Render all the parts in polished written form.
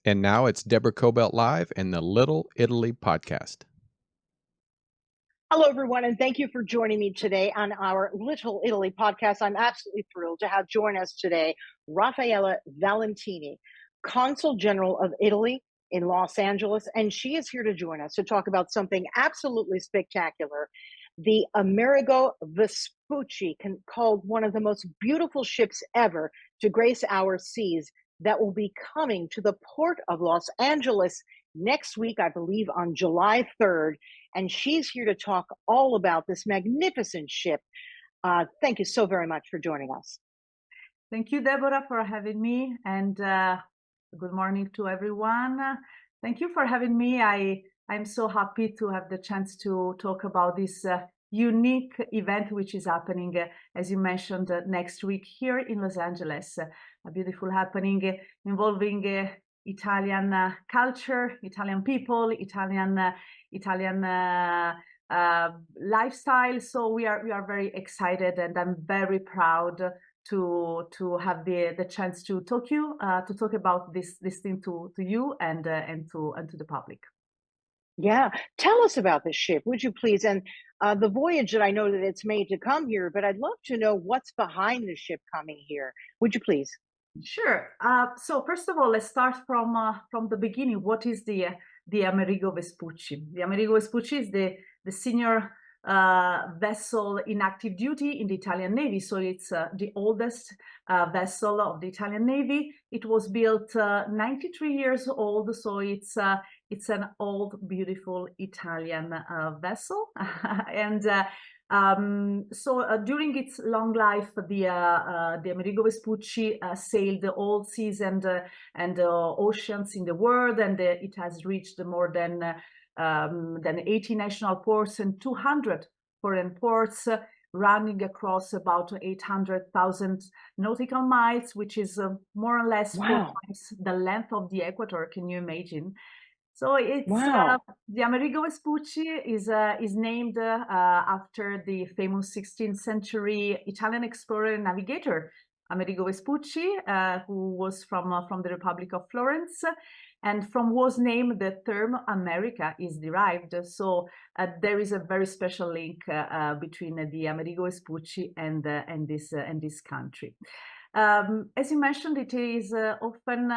And now it's Deborah Cobelt Live and the Little Italy podcast. Hello, everyone, and thank you for joining me today on our Little Italy podcast. I'm absolutely thrilled to have join us today Raffaella Valentini, Consul General of Italy in Los Angeles, and she is here to join us to talk about something absolutely spectacular. The Amerigo Vespucci, called one of the most beautiful ships ever to grace our seas, that will be coming to the port of Los Angeles next week, I believe on July 3rd. And she's here to talk all about this magnificent ship. Thank you so very much for joining us. Thank you, Deborah, for having me, and good morning to everyone. Thank you for having me. I'm so happy to have the chance to talk about this unique event which is happening, as you mentioned, next week here in Los Angeles. A beautiful happening involving Italian culture, Italian people, Italian lifestyle. So we are very excited, and I'm very proud to have the chance to talk about this thing to you and to the public. Yeah, tell us about the ship, would you please? And the voyage that I know that it's made to come here, but I'd love to know what's behind the ship coming here. Would you please? Sure. So first of all, let's start from the beginning. What is the Amerigo Vespucci? The Amerigo Vespucci is the senior vessel in active duty in the Italian Navy. So it's the oldest vessel of the Italian Navy. It was built 93 years old. So it's an old, beautiful Italian vessel. And during its long life, the Amerigo Vespucci sailed all seas and oceans in the world, and it has reached more than 80 national ports and 200 foreign ports, running across about 800,000 nautical miles, which is more or less 4 times the length of the equator. Can you imagine? So it's the Amerigo Vespucci is named after the famous 16th century Italian explorer and navigator Amerigo Vespucci, who was from the Republic of Florence, and from whose name the term America is derived. So there is a very special link between the Amerigo Vespucci and this country. As you mentioned, it is often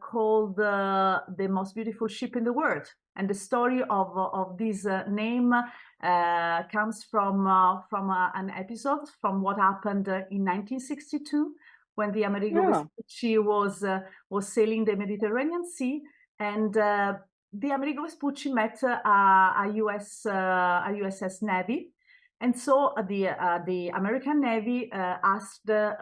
called the most beautiful ship in the world, and the story of this name comes from an episode from what happened in 1962 when the Amerigo Vespucci was sailing the Mediterranean Sea, and the Amerigo Vespucci met a USS Navy. And so the American Navy asked the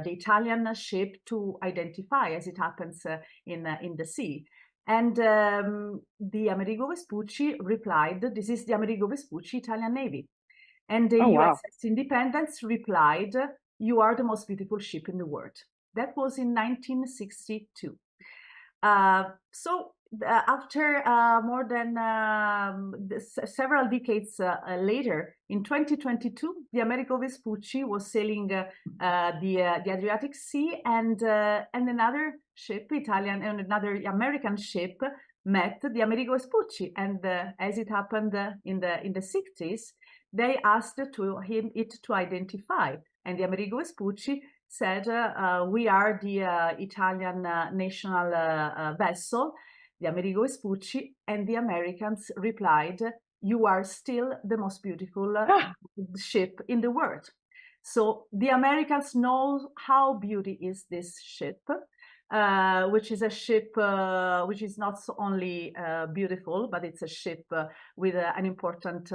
Italian ship to identify, as it happens in the sea. And the Amerigo Vespucci replied, "This is the Amerigo Vespucci Italian Navy." And the USS Independence replied, "You are the most beautiful ship in the world." That was in 1962. After more than several decades later, in 2022, the Amerigo Vespucci was sailing the Adriatic Sea, and another ship, Italian, and another American ship met the Amerigo Vespucci. And as it happened in the 60s, they asked it to identify, and the Amerigo Vespucci said, "We are the Italian national vessel, the Amerigo Vespucci," and the Americans replied, "You are still the most beautiful ship in the world." So the Americans know how beautiful is this ship, which is a ship which is not only beautiful, but it's a ship with an important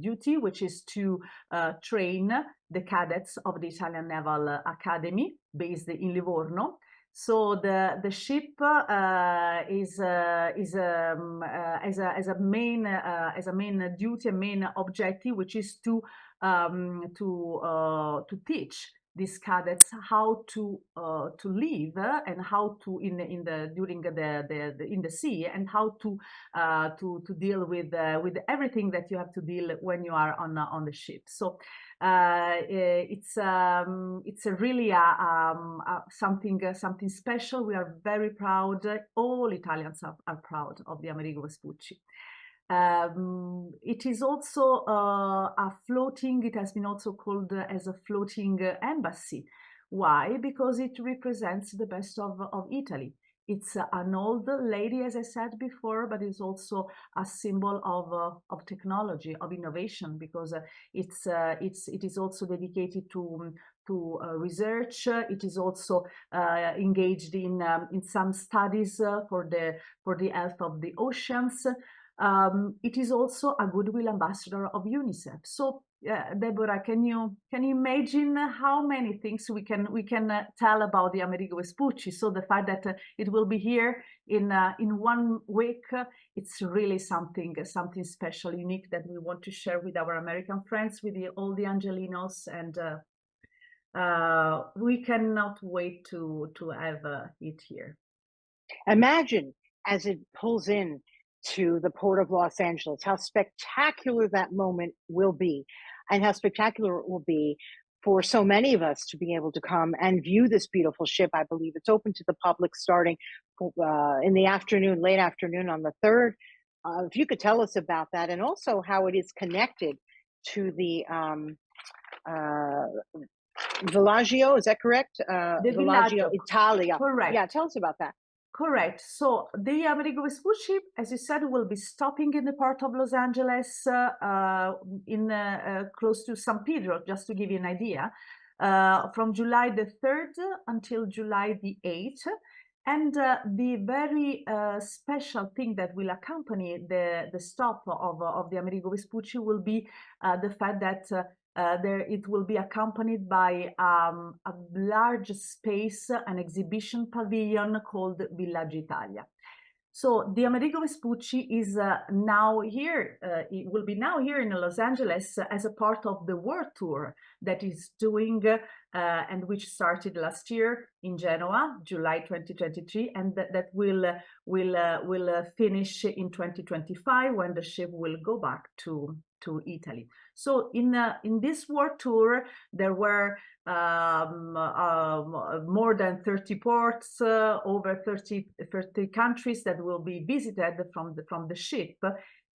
duty, which is to train the cadets of the Italian Naval Academy based in Livorno. So the ship has a main duty, a main objective, which is to teach these cadets how to live and how to in the sea, and how to deal with everything that you have to deal when you are on the ship. So it's a really something special. We are very proud. All Italians are proud of the Amerigo Vespucci. It is also it has been also called as a floating embassy. Why? Because it represents the best of Italy. It's an old lady, as I said before, but it's also a symbol of technology, of innovation, because it is also dedicated to research. It is also engaged in some studies for the health of the oceans. It is also a goodwill ambassador of UNICEF. So, Deborah, can you imagine how many things we can tell about the Amerigo Vespucci? So the fact that it will be here in 1 week, it's really something special, unique, that we want to share with our American friends, with all the Angelinos, and we cannot wait to have it here. Imagine as it pulls in to the port of Los Angeles, how spectacular that moment will be, and how spectacular it will be for so many of us to be able to come and view this beautiful ship. I believe it's open to the public starting in the afternoon, late afternoon on the 3rd. If you could tell us about that, and also how it is connected to the Villaggio, is that correct? The Villaggio Italia. Correct. Yeah, tell us about that. Correct. So the Amerigo Vespucci, as you said, will be stopping in the port of Los Angeles in close to San Pedro, just to give you an idea, from July the 3rd until July the 8th. And the very special thing that will accompany the stop of the Amerigo Vespucci will be the fact that it will be accompanied by a large space, an exhibition pavilion called Village Italia. So the Amerigo Vespucci is now here. It will be now here in Los Angeles as a part of the world tour that is doing and which started last year in Genoa, July 2023, and that will finish in 2025 when the ship will go back to Italy. So in this world tour, there were more than 30 ports, over 30 countries that will be visited from the ship.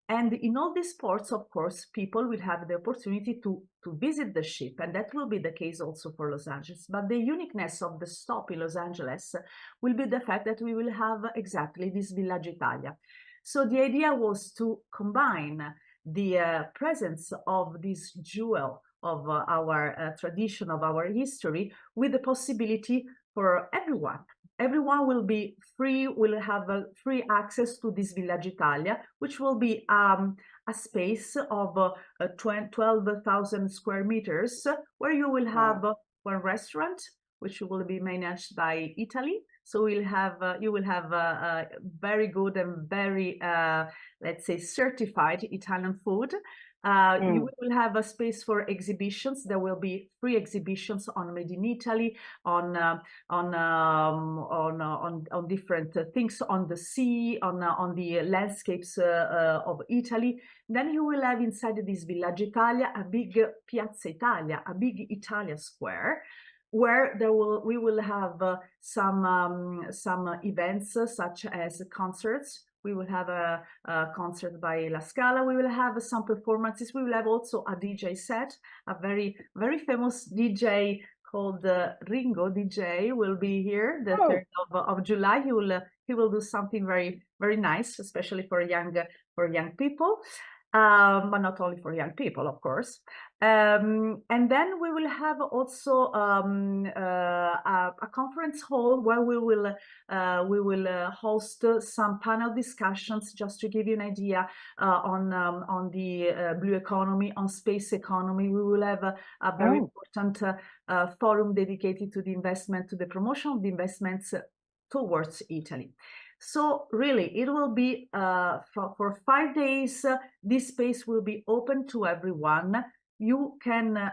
And in all these ports, of course, people will have the opportunity to visit the ship, and that will be the case also for Los Angeles. But the uniqueness of the stop in Los Angeles will be the fact that we will have exactly this Village Italia. So the idea was to combine the presence of this jewel of our tradition, of our history, with the possibility for everyone. Everyone will be free, will have free access to this Village Italia, which will be a space of 12,000 square meters, where you will have one restaurant, which will be managed by Italy. So you will have very good and very, let's say, certified Italian food. You will have a space for exhibitions. There will be free exhibitions on Made in Italy, on different things on the sea, on the landscapes of Italy. Then you will have inside this Village Italia a big Piazza Italia, a big Italia square, where we will have some events such as concerts. We will have a concert by La Scala. We will have some performances. We will have also a DJ set. A very, very famous DJ called Ringo DJ will be here the 3rd of July. He will do something very, very nice, especially for young people. But not only for young people, of course. And then we will have also a conference hall where we will host some panel discussions, just to give you an idea on the blue economy, on space economy. We will have a very important forum dedicated to the investment, to the promotion of the investments towards Italy. So really, it will be for 5 days. This space will be open to everyone. you can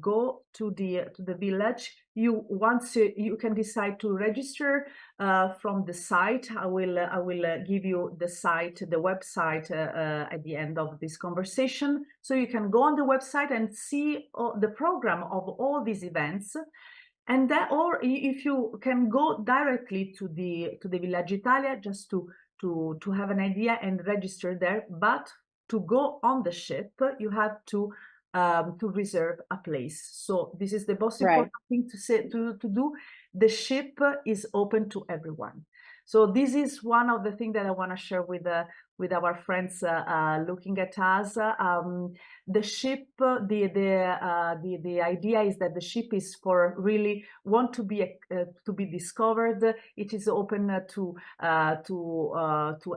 go to the village. Once you can decide to register from the site. I will give you the website at the end of this conversation, so you can go on the website and see the program of all these events. And that, or if you can go directly to the Village Italia just to have an idea and register there, but to go on the ship, you have to reserve a place. So this is the most important thing to do. The ship is open to everyone. So this is one of the things that I want to share with our friends looking at us. The ship, the idea is that the ship is for really want to be discovered. It is open to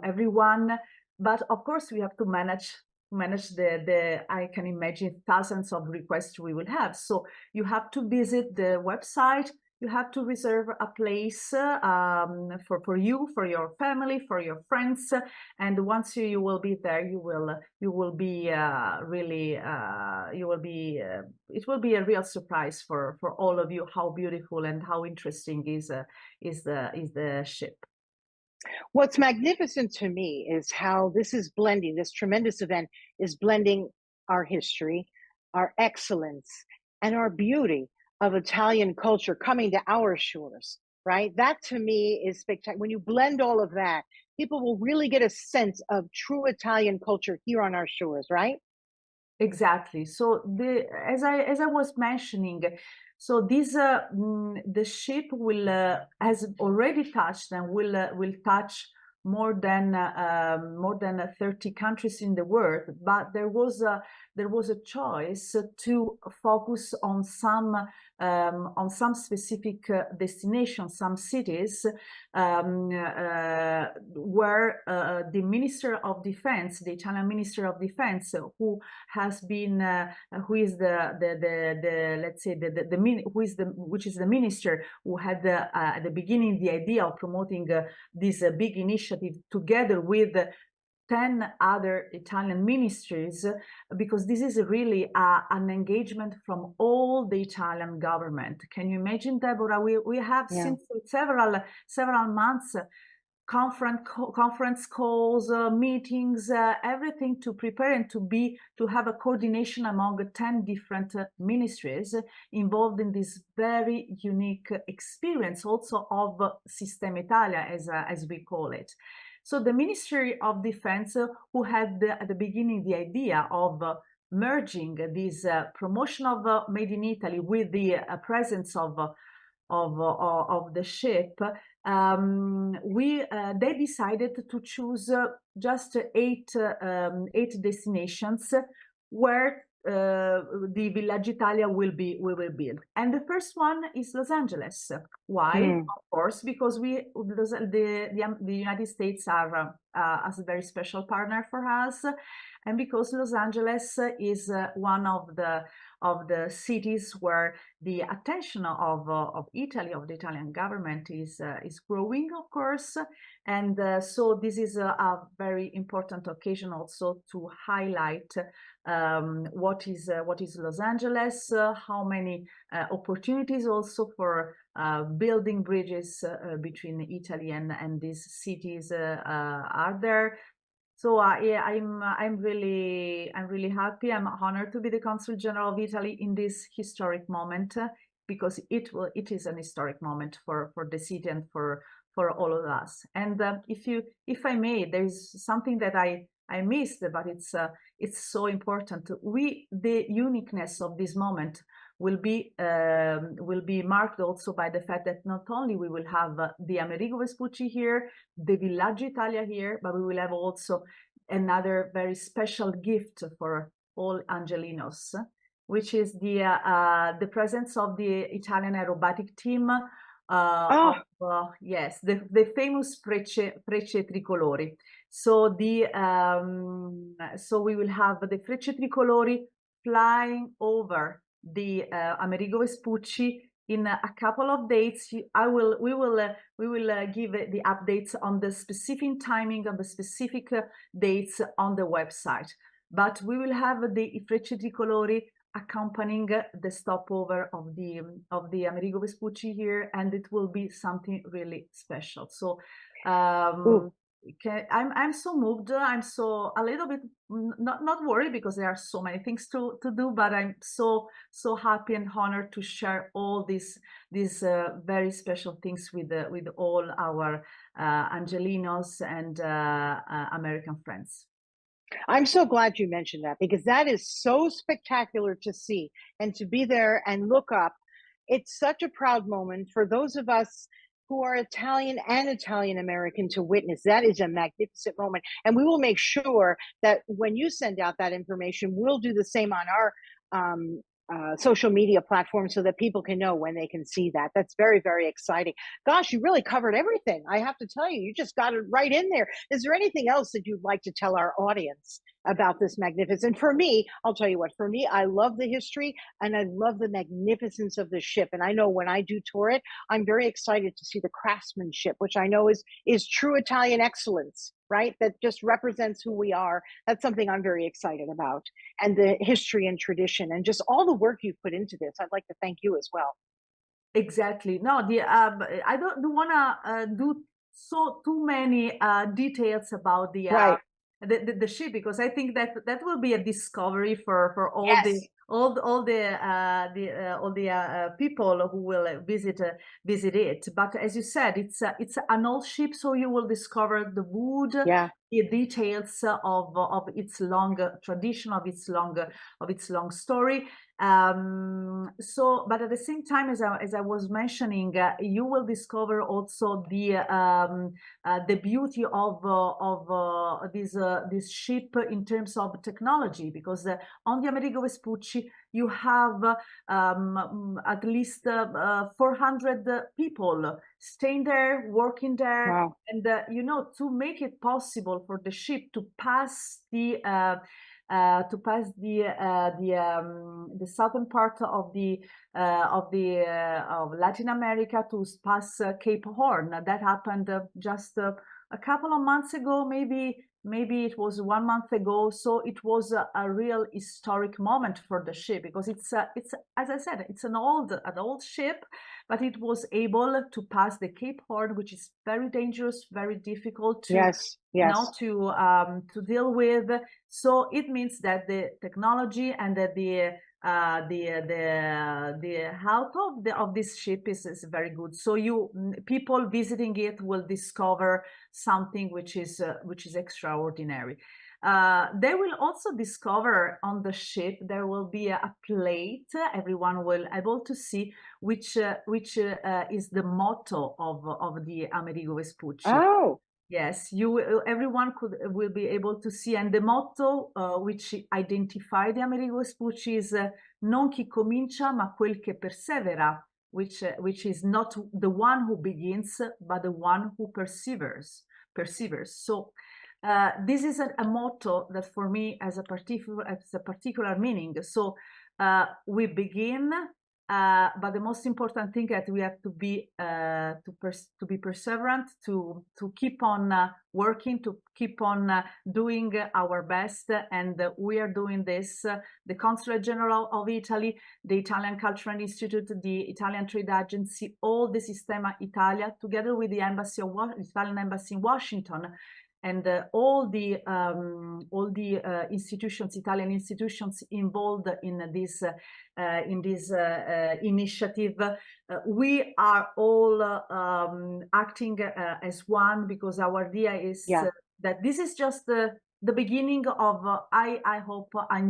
everyone, but of course we have to manage the I can imagine thousands of requests we will have. So you have to visit the website. You have to reserve a place for you, for your family, for your friends, and once you will be there, you will be really it will be a real surprise for all of you how beautiful and how interesting is the ship. What's magnificent to me is how this is blending. This tremendous event is blending our history, our excellence, and our beauty of Italian culture coming to our shores, right? That to me is spectacular. When you blend all of that, people will really get a sense of true Italian culture here on our shores, right? Exactly. So as I was mentioning, so this the ship has already touched and will touch more than 30 countries in the world, but there was a choice to focus on some specific destinations, some cities where the Minister of Defense, the Italian Minister of Defense, who has been who is let's say which is the minister who had at the beginning the idea of promoting this big initiative together with 10 other Italian ministries, because this is really an engagement from all the Italian government. Can you imagine, Deborah? We have since several months conference calls, meetings, everything to prepare and to have a coordination among 10 different ministries involved in this very unique experience, also of Sistema Italia, as we call it. So the Ministry of Defense, who had at the beginning the idea of merging this promotion of Made in Italy with the presence of the ship, they decided to choose just eight destinations where the Village Italia will be built. And the first one is Los Angeles. Why? Of course, because the United States are a very special partner for us, and because Los Angeles is one of the cities where the attention of Italy, of the Italian government, is growing, of course, and so this is a very important occasion also to highlight what is Los Angeles, how many opportunities also for building bridges between Italy and these cities are there. So yeah, I'm really happy. I'm honored to be the Consul General of Italy in this historic moment, because it is an historic moment for the city and for all of us. And if I may, there's something that I missed, but it's so important. The uniqueness of this moment will be marked also by the fact that not only we will have the Amerigo Vespucci here, the Village Italia here, but we will have also another very special gift for all Angelinos, which is the presence of the Italian Acrobatic Team. Yes, the famous Frecce Tricolore. So so we will have the Frecce Tricolore flying over the Amerigo Vespucci in a couple of dates. We will give the updates on the specific timing of the specific dates on the website. But we will have the Frecce Tricolore accompanying the stopover of the Amerigo Vespucci here, and it will be something really special. So I'm so moved. I'm so a little bit not worried because there are so many things to do, but I'm so happy and honored to share all these very special things with all our Angelinos and American friends. I'm so glad you mentioned that, because that is so spectacular to see and to be there and look up. It's such a proud moment for those of us who are Italian and Italian American to witness. That is a magnificent moment. And we will make sure that when you send out that information, we'll do the same on our social media platforms so that people can know when they can see that. That's very, very exciting. Gosh, you really covered everything. I have to tell you, you just got it right in there. Is there anything else that you'd like to tell our audience about this magnificent? For me, I'll tell you what, for me, I love the history and I love the magnificence of the ship. And I know when I do tour it, I'm very excited to see the craftsmanship, which I know is true Italian excellence, right? That just represents who we are. That's something I'm very excited about. And the history and tradition and just all the work you've put into this. I'd like to thank you as well. Exactly. No, I don't want to do too many details about the ship, because I think that will be a discovery for all the people who will visit it. But as you said, it's an old ship, so you will discover the wood, the details of its long tradition, of its long story. But at the same time, as I was mentioning, you will discover also the beauty of this ship in terms of technology, because on the Amerigo Vespucci you have at least 400 people staying there, working there. Wow. And to make it possible for the ship to pass the southern part of Latin America, to pass Cape Horn. That happened just a couple of months ago, maybe it was 1 month ago. So it was a real historic moment for the ship, because it's as I said, it's an old ship, but it was able to pass the Cape Horn, which is very dangerous, very difficult to to deal with. So it means that the technology and that the health of this ship is very good. So people visiting it will discover something which is extraordinary. They will also discover on the ship there will be a plate everyone will able to see, which is the motto of the Amerigo Vespucci. Oh. Yes, everyone will be able to see, and the motto which identify the Amerigo Vespucci is "Non chi comincia, ma quel che persevera," which is not the one who begins, but the one who perseveres. So this is a motto that for me has a particular meaning. So we begin. But the most important thing that we have to be perseverant, to keep on working, to keep on doing our best, and we are doing this. The Consul General of Italy, the Italian Cultural Institute, the Italian Trade Agency, all the Sistema Italia, together with the Italian Embassy in Washington, and all the Italian institutions involved in this initiative, we are all acting as one, because our idea is that this is just the beginning of I hope a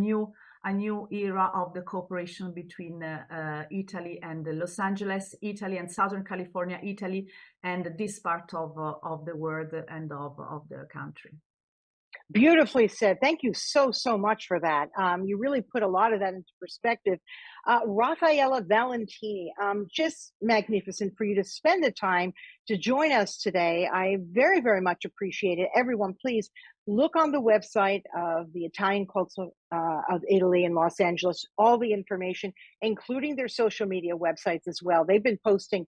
new era of the cooperation between Italy and Los Angeles, Italy, and Southern California, Italy, and this part of the world and of the country. Beautifully said. Thank you so much for that. You really put a lot of that into perspective. Raffaella Valentini, just magnificent for you to spend the time to join us today. I very, very much appreciate it. Everyone, please look on the website of the Italian Consul of Italy in Los Angeles, all the information, including their social media websites as well. They've been posting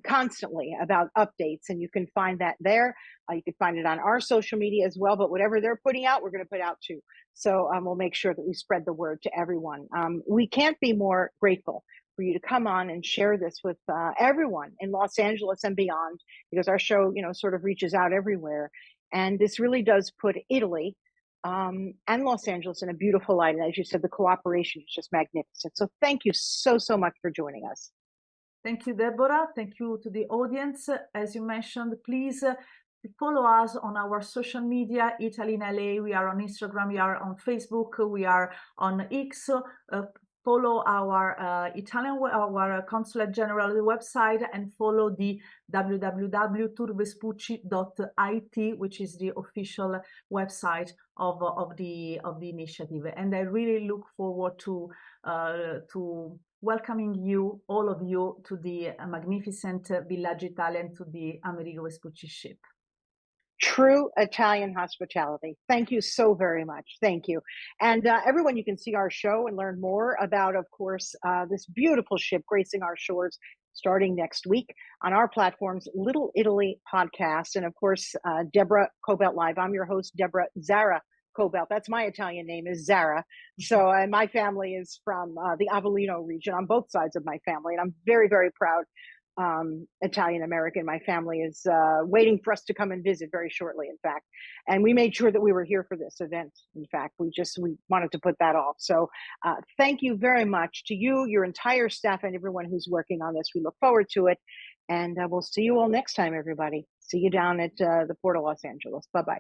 constantly about updates, and you can find that there. You can find it on our social media as well, but whatever they're putting out, we're going to put out too. So we'll make sure that we spread the word to everyone. We can't be more grateful for you to come on and share this with everyone in Los Angeles and beyond, because our show, sort of reaches out everywhere. And this really does put Italy and Los Angeles in a beautiful light. And as you said, the cooperation is just magnificent. So thank you so, so much for joining us. Thank you, Deborah. Thank you to the audience. As you mentioned, please follow us on our social media, Italy in LA. We are on Instagram, we are on Facebook, we are on X. Follow our our Consulate General website, and follow the www.tourvespucci.it, which is the official website of the initiative. And I really look forward to welcoming you, all of you, to the magnificent Villaggio Italian, to the Amerigo Vespucci ship. True Italian hospitality. Thank you so very much. Thank you. And everyone, you can see our show and learn more about, of course, this beautiful ship gracing our shores starting next week on our platforms, Little Italy Podcast. And of course, Deborah Cobelt Live. I'm your host, Deborah Zara Cobelt. That's my Italian name, is Zara. So, and my family is from the Avellino region on both sides of my family. And I'm very, very proud Italian American. My family is waiting for us to come and visit very shortly, in fact. And we made sure that we were here for this event. In fact, we wanted to put that off. So thank you very much to you, your entire staff, and everyone who's working on this. We look forward to it. And we'll see you all next time, everybody. See you down at the Port of Los Angeles. Bye-bye.